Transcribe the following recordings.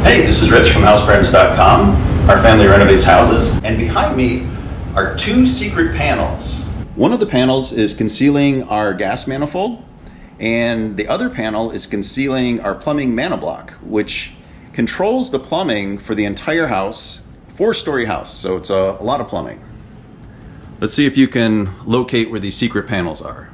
Hey, this is Rich from HouseBarons.com. Our family renovates houses, and behind me are two secret panels. One of the panels is concealing our gas manifold, and the other panel is concealing our plumbing Manabloc, which controls the plumbing for the entire house, 4-story house, so it's a lot of plumbing. Let's see if you can locate where these secret panels are.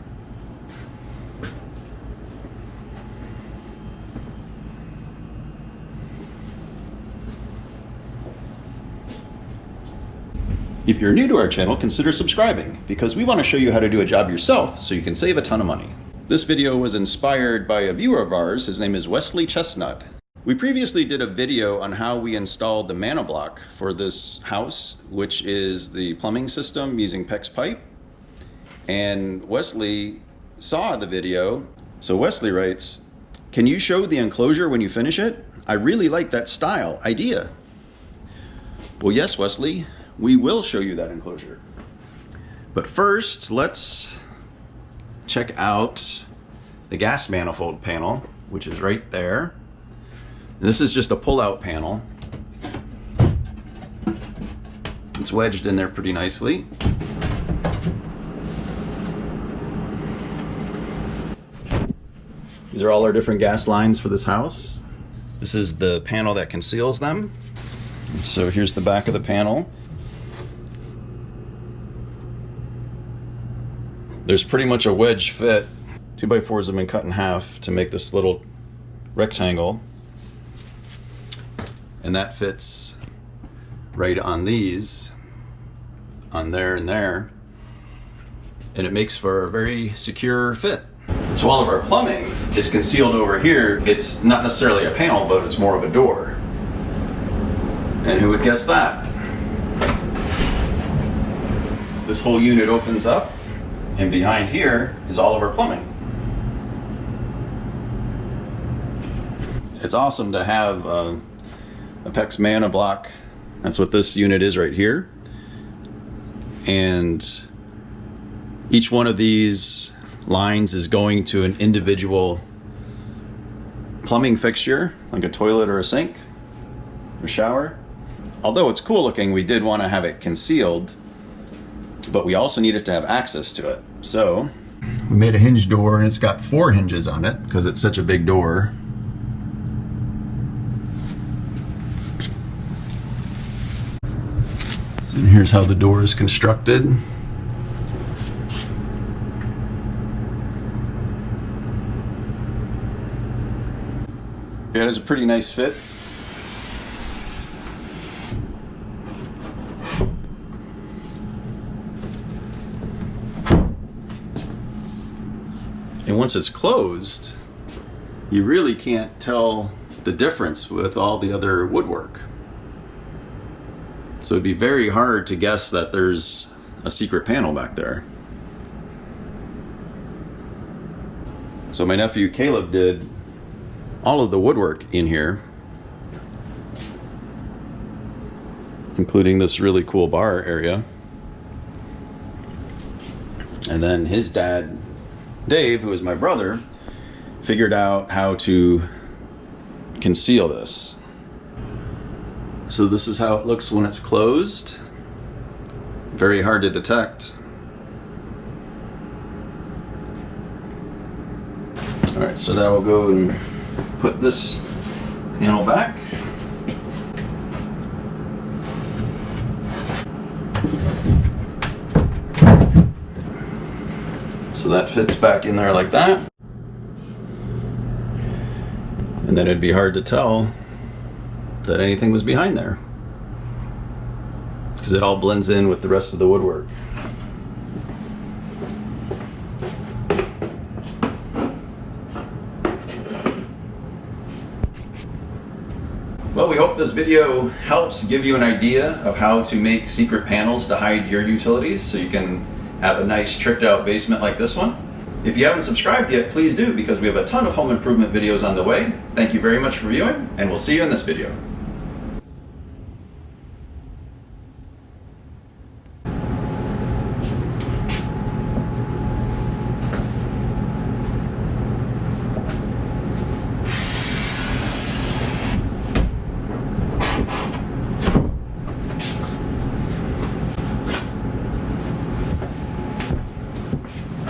If you're new to our channel, consider subscribing, because we want to show you how to do a job yourself so you can save a ton of money. This video was inspired by a viewer of ours. His name is Wesley Chestnut. We previously did a video on how we installed the Manabloc for this house, which is the plumbing system using PEX pipe. And Wesley saw the video, so Wesley writes, "Can you show the enclosure when you finish it? I really like that style idea." Well, yes, Wesley. We will show you that enclosure. But first, let's check out the gas manifold panel, which is right there. And this is just a pull-out panel. It's wedged in there pretty nicely. These are all our different gas lines for this house. This is the panel that conceals them. So here's the back of the panel. There's pretty much a wedge fit. 2x4s have been cut in half to make this little rectangle. And that fits right on these, on there and there. And it makes for a very secure fit. So all of our plumbing is concealed over here. It's not necessarily a panel, but it's more of a door. And who would guess that? This whole unit opens up. And behind here is all of our plumbing. It's awesome to have a PEX Manabloc. That's what this unit is right here. And each one of these lines is going to an individual plumbing fixture, like a toilet or a sink or shower. Although it's cool looking, we did want to have it concealed, but we also needed to have access to it. So we made a hinge door, and it's got 4 hinges on it because it's such a big door. And here's how the door is constructed. Yeah, it is a pretty nice fit. And once it's closed, you really can't tell the difference with all the other woodwork. So it'd be very hard to guess that there's a secret panel back there. So my nephew Caleb did all of the woodwork in here, including this really cool bar area. And then his dad, Dave, who is my brother, figured out how to conceal this. So this is how it looks when it's closed. Very hard to detect. All right, so now we'll go and put this panel back. So that fits back in there like that. And then it'd be hard to tell that anything was behind there, because it all blends in with the rest of the woodwork. Well, we hope this video helps give you an idea of how to make secret panels to hide your utilities so you can have a nice tricked out basement like this one. If you haven't subscribed yet, please do, because we have a ton of home improvement videos on the way. Thank you very much for viewing, and we'll see you in this video.